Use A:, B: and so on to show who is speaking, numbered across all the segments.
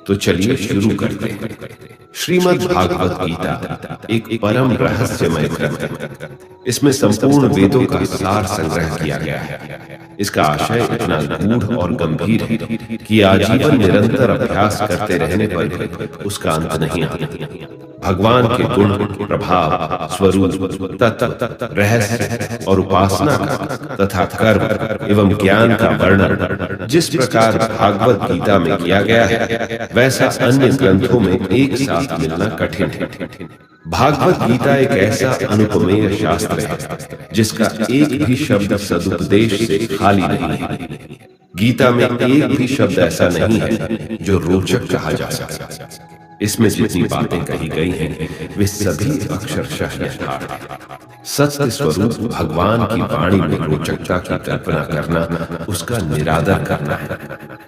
A: तो चलिए शुरू करते हैं। श्रीमद् भागवत गीता एक परम रहस्यमय ग्रंथ है। इसमें संपूर्ण वेदों का सार संग्रह किया गया है। इसका आशय इतना गूढ़ और गंभीर है कि आजीवन निरंतर अभ्यास करते रहने पर भी उसका अंत नहीं आता। भगवान के गुण, प्रभाव, स्वरूप, तत्व, रहस्य और उपासना का तथा कर्म एवं ज्ञान का वर्णन जिस प्रकार भागवत गीता में किया गया है, वैसा अन्य ग्रंथों में एक साथ मिलना कठिन है। भागवत गीता एक ऐसा अनुपमेय शास्त्र है जिसका एक भी शब्द सदुपदेश से खाली नहीं है। गीता में एक भी शब्द ऐसा नहीं है जो रोचक कहा जा सकता। इसमें जितनी बातें कही गई हैं वे सभी अक्षरशः यथार्थ हैं। सत्य स्वरूप भगवान की वाणी में रोचकता की कल्पना करना उसका निरादर करना है।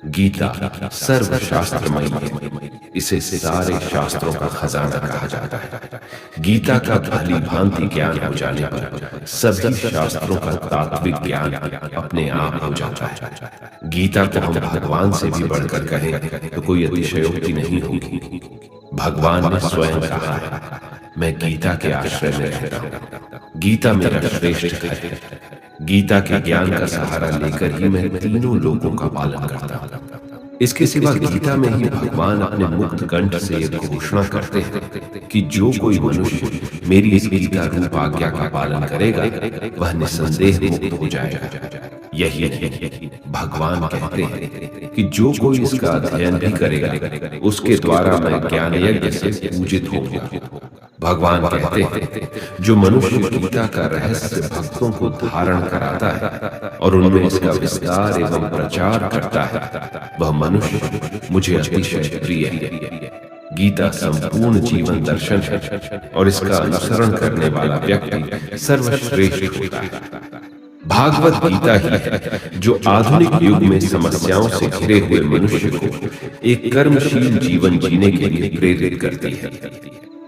A: गीता सर्वशास्त्रमयी है। इसे सारे शास्त्रों का खजाना कहा जाता है। गीता का भली भांति ज्ञान हो जाने पर सभी शास्त्रों का तात्विक ज्ञान अपने आप हो जाता है। गीता को हम भगवान से भी बढ़कर कहें तो कोई अतिशयोक्ति नहीं होगी। भगवान ने स्वयं कहा है, मैं गीता के आश्रय में रहता हूँ। गीता मेरा श्रेष्ठ है। गीता के ज्ञान का सहारा लेकर ही मैं तीनों लोगों का पालन करता हूँ। इसके सिवा गीता में ही भगवान अपने मुक्त कंठ से यह घोषणा करते हैं कि जो कोई मनुष्य मेरी इस गीता रूप आज्ञा का पालन करेगा वह निसंदेह मुक्त हो जाएगा। यही भगवान कहते हैं कि जो कोई इसका अध्ययन भी करेगा उसके द्वारा मैं ज्ञान यज्ञ से पूजित होऊंगा। भगवान कहते हैं जो मनुष्य गीता का रहस्य भक्तों को धारण कराता है और उनमें इसका विस्तार एवं प्रचार करता है वह मनुष्य मुझे अतिशय प्रिय है। गीता संपूर्ण जीवन दर्शन है और इसका अनुसरण करने वाला व्यक्ति सर्वश्रेष्ठ होता है। भागवत गीता ही है जो आधुनिक युग में समस्याओं से घिरे हुए मनुष्य को एक कर्मशील जीवन जीने के लिए प्रेरित करती है।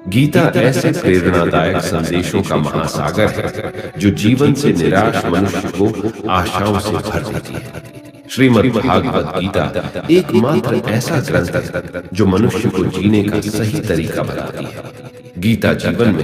A: गीता ऐसे प्रेरणादायक संदेशों का महासागर है जो जीवन से निराश मनुष्य को आशाओं से भर देती है। श्रीमद् भागवत गीता एकमात्र ऐसा ग्रंथ है जो मनुष्य को जीने का सही तरीका बताती है। गीता जीवन में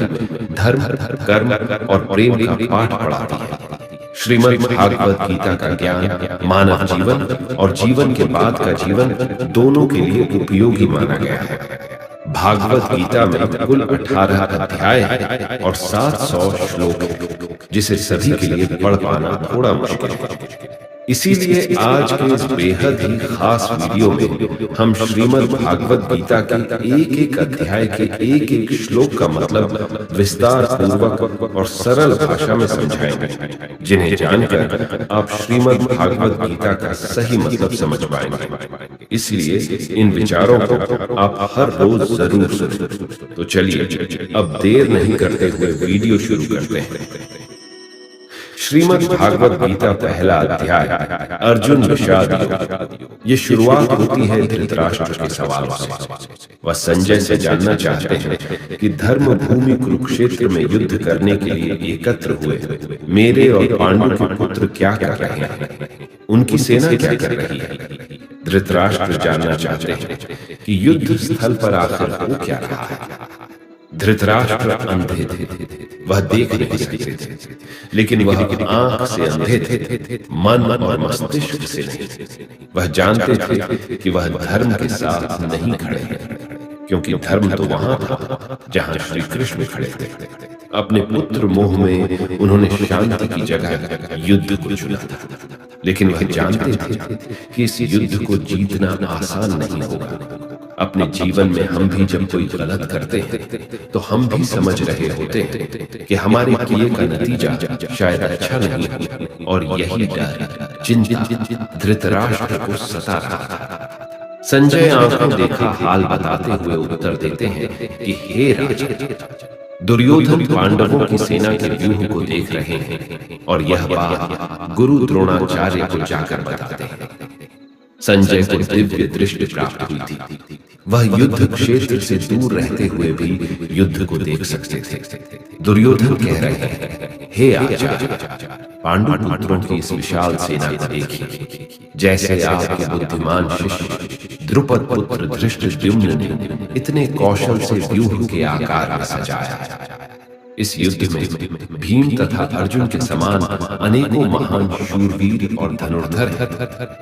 A: धर्म, कर्म और प्रेम का पाठ पढ़ाती है। श्रीमद् भागवत गीता का ज्ञान मानव जीवन और जीवन के बाद का जीवन दोनों के लिए उपयोगी माना गया है। भागवत गीता में कुल 18 अध्याय है और 700 श्लोक है, जिसे सभी के लिए पढ़ पाना थोड़ा मुश्किल है। इसीलिए आज के इस बेहद ही खास वीडियो में हम श्रीमद् भागवत गीता के एक एक अध्याय के एक एक श्लोक का मतलब विस्तार पूर्वक और सरल भाषा में समझाएंगे, जिन्हें जानकर आप श्रीमद् भागवत गीता का सही मतलब समझ पाएंगे। इसलिए इन विचारों को आप हर रोज जरूर सुनें। तो चलिए अब देर नहीं करते हुए वीडियो शुरू करते हैं। श्रीमद् भागवत गीता पहला अध्याय अर्जुन विषाद योग। ये शुरुआत होती है धृतराष्ट्र के सवालों से। वह संजय से जानना चाहते हैं कि धर्म भूमि कुरुक्षेत्र में युद्ध करने के लिए एकत्र हुए मेरे और पांडु के पुत्र क्या कर रहे हैं, उनकी सेना क्या कर रही है। धृतराष्ट्र जानना चाहते हैं कि युद्ध स्थल पर आखिर हो क्या रहा है। धृतराष्ट्र अंधे थे, वह देख नहीं सकते थे, लेकिन वह आंख से अंधे थे, मन और मस्तिष्क से नहीं। वह जानते थे कि वह धर्म के साथ नहीं खड़े हैं, क्योंकि धर्म तो वहां था जहां श्री कृष्ण खड़े थे। अपने पुत्र मोह में उन्होंने शांति की जगह युद्ध को चुना था, लेकिन वह जानते थे कि इस युद्ध को जीतना आसान नहीं होगा। अपने जीवन में हम भी जब कोई गलत करते हैं तो हम भी समझ रहे होते हैं कि हमारे किए का नतीजा शायद अच्छा नहीं है, और यही डर, चिंता धृतराष्ट्र को सता रहा था। संजय आंखों देखा हाल बताते हुए उत्तर देते हैं कि हे राजा, दुर्योधन पांडवों की सेना के व्यूह को देख रहे हैं और यह बात गुरु द्रोणाचार्य को जाकर बताते हैं। संजय को दिव्य दृष्टि प्राप्त हुई थी। वह युद्ध क्षेत्र से दूर रहते हुए भी युद्ध को देख सकते थे। दुर्योधन कह रहे हैं, हे आचार्य, पांडु पुत्रों की इस विशाल सेना को देखिए। जैसे आपके बुद्धिमान शिष्य द्रुपद पुत्र धृष्टद्युम्न ने इतने कौशल से व्यूह के आकार में सजाया। इस युद्ध में भीम तथा अर्जुन के समान अनेकों महान शूरवीर और धनुर्धर,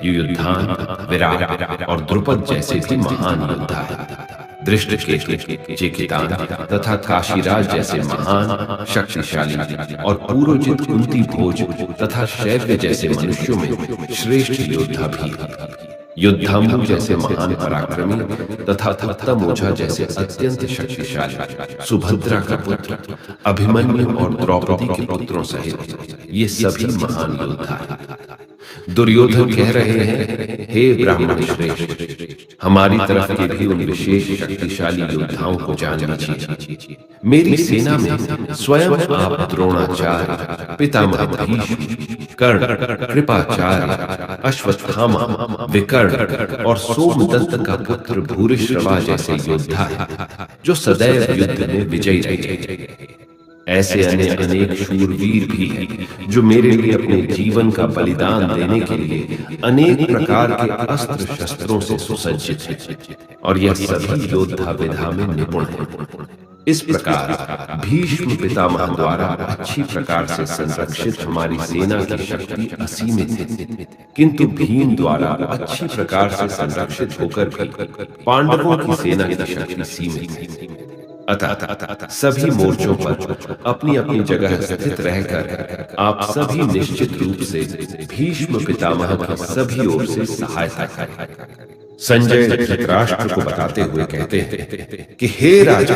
A: युयुधान, विराट और द्रुपद जैसे भी महान योद्धा हैं। दृष्टकेतु, चेकितान तथा काशीराज जैसे महान शक्तिशाली और पूर्वजित कुंती भोज तथा शैव्य जैसे मनुष्यों में श्रेष्ठ योद्धा भी हैं। युद्धांबु जैसे महान पराक्रमी तथा उत्तमोजा जैसे अत्यंत शक्तिशाली सुभद्रा का पुत्र अभिमन्यु और द्रौपदी के पुत्रों सहित ये सभी महान योद्धा हैं। दुर्योधन कह रहे हैं, हे ब्राह्मण श्रेष्ठ, हमारी तरफ के भी उन विशेष शक्तिशाली योद्धाओं को जान लीजिए। मेरी सेना में स्वयं आप द्रोणाचार्य, पितामह भीष्म, कर्ण, कृपाचार्य, अश्वत्थामा, विकर्ण और सोमदत्त का पुत्र भूरिश्रवा जैसे योद्धा हैं जो सदैव युद्ध में विजयी रहे। ऐसे अनेक शूरवीर भी हैं जो मेरे लिए अपने जीवन का बलिदान देने के लिए अनेक प्रकार के अस्त्र शस्त्रों से सुसज्जित हैं और यह सभी योद्धा विधा में निपुण हैं। इस प्रकार भीष्म पितामह द्वारा अच्छी प्रकार से संरक्षित हमारी सेना की शक्ति असीमित है, किंतु भीम द्वारा अच्छी प्रकार से संरक्षित होकर भी पांडवों की सेना की शक्ति सीमित है। अतः सभी मोर्चों पर अपनी अपनी जगह स्थित रहकर आप सभी निश्चित रूप से भीष्म पितामह की सभी ओर से सहायता करें। संजय धृतराष्ट्र को बताते हुए कहते हैं कि हे राजा,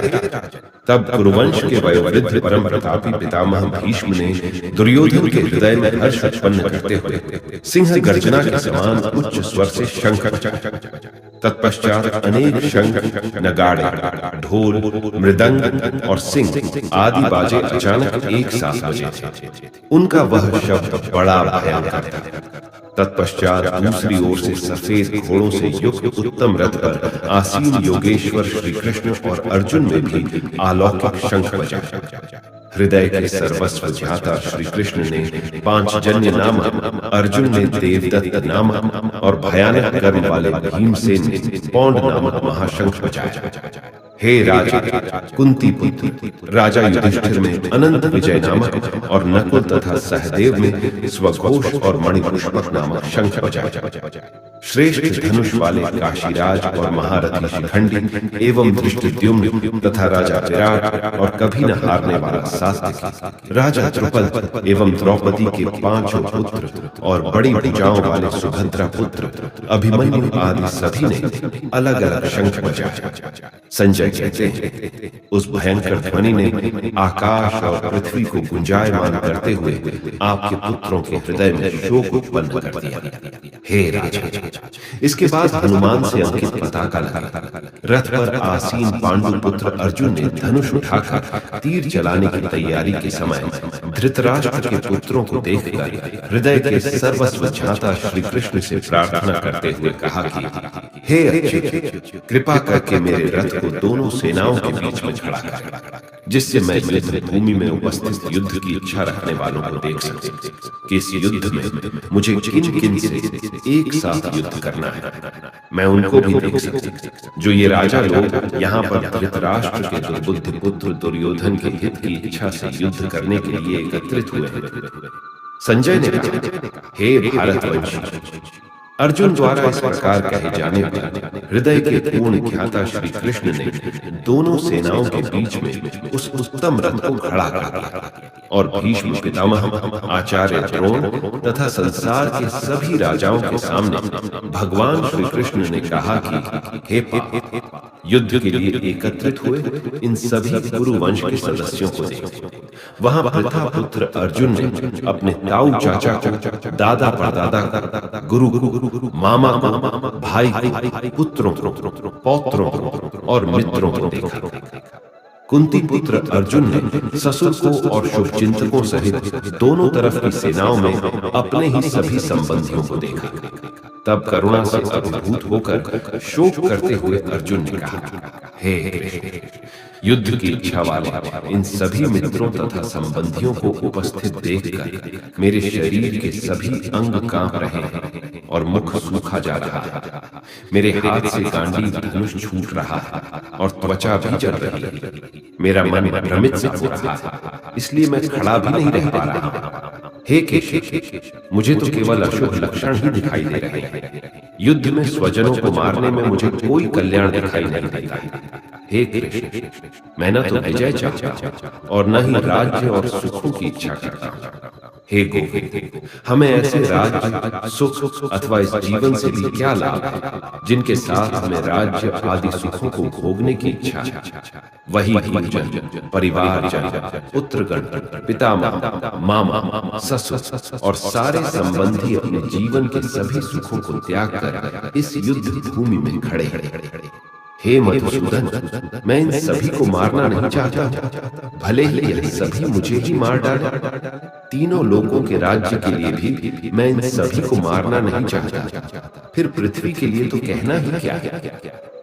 A: तब कुरुवंश के वयोवृद्ध परम प्रतापी पितामह भीष्म ने दुर्योधन के हृदय में हर्ष उत्पन्न करते हुए सिंह गर्जना के समान उच्च स्वर से शंख बजाया। तत्पश्चात अनेक शंख, नगाड़े, ढोल, मृदंग और सिंह आदि बाजे अचानक एक साथ बजे। उनका वह शब्द बड़ा भयंकर था। तत्पश्चात दूसरी ओर से सफेद घोड़ों से युक्त उत्तम रथ पर आसीन योगेश्वर श्री कृष्ण और अर्जुन में भी अलौकिक शंख बजा। हृदय के सर्वस्व ज्ञाता श्री कृष्ण ने पांचजन्य नामक, अर्जुन ने देवदत्त नामक और भयानक कर्म वाले भीमसेन ने पौंड नामक महाशंख बजाया। हे राजा, कुंती पुत्र राजा युधिष्ठिर में अनंत विजय नामक और नकुल तथा सहदेव में स्वघोष और मणिपुष्पक नामक शंख बजाया। श्रेष्ठ धनुष वाले काशीराज और महारथी शिखंडी एवं धृष्टद्युम्न तथा राजा विराट और कभी न हारने वाला सात्विकी राजा द्रुपद एवं द्रौपदी के पांचों पुत्र और बड़ी भुजाओं वाले सुभद्रा पुत्र अभिमन्यु आदि सभी ने अलग अलग शंख बजाया। संजय कहते हैं, उस भयंकर ध्वनि ने आकाश और पृथ्वी को गुंजायमान करते हुए आपके पुत्रों के हृदय में शोक उत्पन्न कर दिया। हे राजा, इसके बाद हनुमान से अंकित पताका लगा। रथ पर आसीन पांडु पुत्र अर्जुन ने धनुष उठाकर तीर चलाने की तैयारी के समय धृतराष्ट्र के पुत्रों को देखकर हृदय के सर्वस्व ज्ञाता श्री कृष्ण से प्रार्थना करते हुए कहा कि हे अच्युत, कृपा करके मेरे रथ को दोनों सेनाओं के बीच में खड़ा कर, जिससे मैं युद्ध भूमि में उपस्थित युद्ध की इच्छा रखने वालों को देख सकूं कि इस युद्ध में मुझे किन किन से एक साथ युद्ध करना है। मैं उनको भी देख सकूं जो ये राजा लोग यहाँ पर धृतराष्ट्र के दुर्बुद्धि पुत्र दुर्योधन के हित की इच्छा से युद्ध करने के लिए एकत्रित हुए हैं। संजय ने कहा, हे भारतवंशी, अर्जुन द्वारा इस प्रकार कहे जाने पर हृदय के पूर्ण ज्ञाता श्री कृष्ण ने दोनों सेनाओं के बीच में उस उत्तम रथ को खड़ा कर दिया और भीष्म पितामह, आचार्य द्रोण तथा संसार के सभी राजाओं के सामने भगवान श्री कृष्ण ने कहा कि हे पाप, युद्ध के लिए एकत्रित हुए इन सभी कुरु वंश के सदस्यों को देखो। वहां पृथा पुत्र अर्जुन ने अपने ताऊ चाचा को, दादा परदादा, गुरु मामा को, भाई पुत्रों, पौत्रों और मित्रों को देखा। कुंती पुत्र अर्जुन ने ससुर को और शुभचिंतकों सहित दोनों तरफ की सेनाओं में अपने ही सभी संबंधियों को देखा। तब करुणा से अभिभूत होकर शोक करते हुए अर्जुन ने कहा, हे युद्ध की इच्छा वाले इन सभी मित्रों तथा संबंधियों को उपस्थित देखकर मेरे शरीर के सभी अंग कांप रहे हैं और मुख सूखा जा रहा है। मेरे हाथ से गांडीव धनुष छूट रहा है और त्वचा भी जल रही है। मेरा मन भ्रमित सा हो रहा है, इसलिए मैं खड़ा भी नहीं रह पा रहा हूं। हे केशव, मुझे तो केवल अशुभ लक्षण ही दिखाई दे रहे हैं। युद्ध में स्वजनों को मारने में मुझे कोई कल्याण दिखाई नहीं देता। हे कृष्ण, मैं न तो विजय चाहता और न ही राज्य और सुखों की इच्छा करता हूं। हे गोविंद, हमें ऐसे राज्य सुख अथवा इस जीवन से भी क्या लाभ है जिनके साथ हमें राज्य आदि सुखों को भोगने की इच्छा है। वही भूजन, परिवारजन, पुत्रगण, पितामह, मामा, ससुर और सारे संबंधी अपने जीवन के सभी सुखों को त्याग कर इस युद्ध भूमि में खड़े हैं। हे मधुसूदन, मैं इन सभी को मारना नहीं चाहता, भले ही यह सभी मुझे ही मार डाले। तीनों लोगों के राज्य के लिए भी मैं इन सभी को मारना नहीं चाहता, फिर पृथ्वी के लिए तो कहना ही क्या है।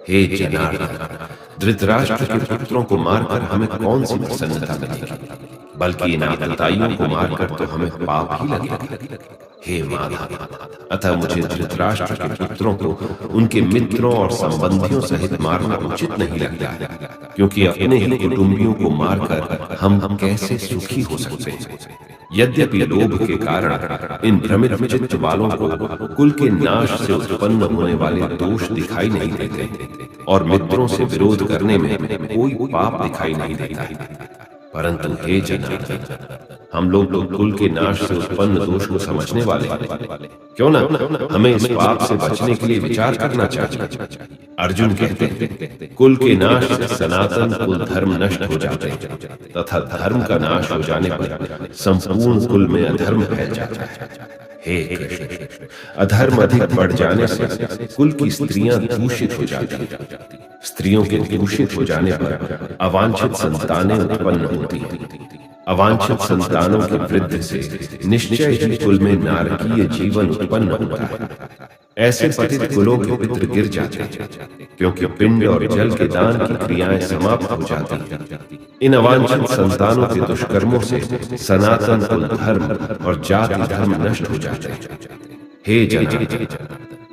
A: हे जनार्दन, धृतराष्ट्र के पुत्रों को मारकर हमें कौन सी प्रसन्नता मिलेगी, बल्कि इन आतताइयों को मारकर तो हमें पाप ही लगेगा। हे माधव, अतः मुझे धृतराष्ट्र के पुत्रों को उनके मित्रों और संबंधियों सहित मारना उचित नहीं लगता, क्योंकि अपने ही कुटुंबियों को मारकर हम कैसे सुखी हो सकते हैं। यद्यपि लोभ के कारण इन भ्रमित चित्त वालों को कुल के नाश से उत्पन्न होने वाले दोष दिखाई नहीं देते और मित्रों से विरोध करने में कोई पाप दिखाई नहीं देता, परंतु हे जनार्दन, हम लोग तो कुल के नाश से उत्पन्न दोष को समझने वाले क्यों ना हमें इस पाप से बचने के लिए विचार करना चाहिए। अर्जुन कहते हैं, कुल के नाश से सनातन कुल धर्म नष्ट हो जाते हैं तथा धर्म का नाश हो जाने पर संपूर्ण कुल में अधर्म फैल जाता है। हे कृष्ण, अधर्म अधिक बढ़ जाने से कुल की स्त्रियां दूषित हो जाती हैं। स्त्रियों के दूषित हो जाने पर अवांछित संतानें उत्पन्न होती हैं। अवांछित संतानों की वृद्धि से निश्चय ही कुल में नारकीय जीवन उत्पन्न होता है। ऐसे पतित कुलों के पितृ गिर जाते हैं, क्योंकि पिंड और जल के दान की क्रियाएं समाप्त हो जाती हैं। इन अवांछित संतानों के दुष्कर्मों से सनातन कुल धर्म और जाति धर्म नष्ट हो जाते हैं। हे जनार्दन,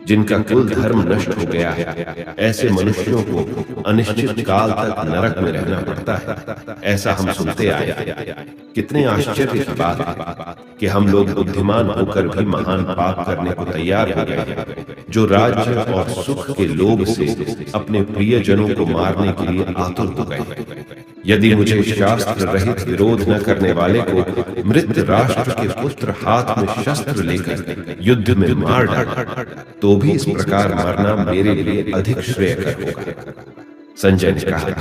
A: जिनका कुल धर्म नष्ट हो गया है, ऐसे मनुष्यों को अनिश्चित काल तक नरक में रहना पड़ता है, ऐसा हम सुनते आए। कितने आश्चर्य की बात है कि हम लोग बुद्धिमान होकर भी महान पाप करने को तैयार हो गए, जो राज्य और सुख के लोभ से अपने प्रियजनों को मारने के लिए आतुर हो गए। यदि मुझे शास्त्र रहित विरोध न करने वाले को मृत राष्ट्र के पुत्र हाथ में शस्त्र लेकर युद्ध में मार डाला, तो भी इस प्रकार मरना मेरे लिए अधिक श्रेयकर होगा। संजय ने कहा,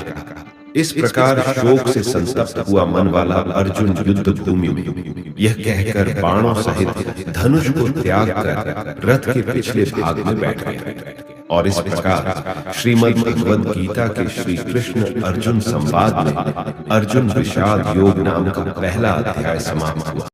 A: इस प्रकार शोक से संतप्त हुआ मन वाला अर्जुन युद्ध भूमि में यह कहकर बाणों सहित धनुष को त्याग कर रथ के पिछले भाग में बैठ गया। और इस प्रकार श्रीमद् भगवद गीता के श्री कृष्ण अर्जुन संवाद में अर्जुन विषाद योग नाम का पहला अध्याय समाप्त हुआ।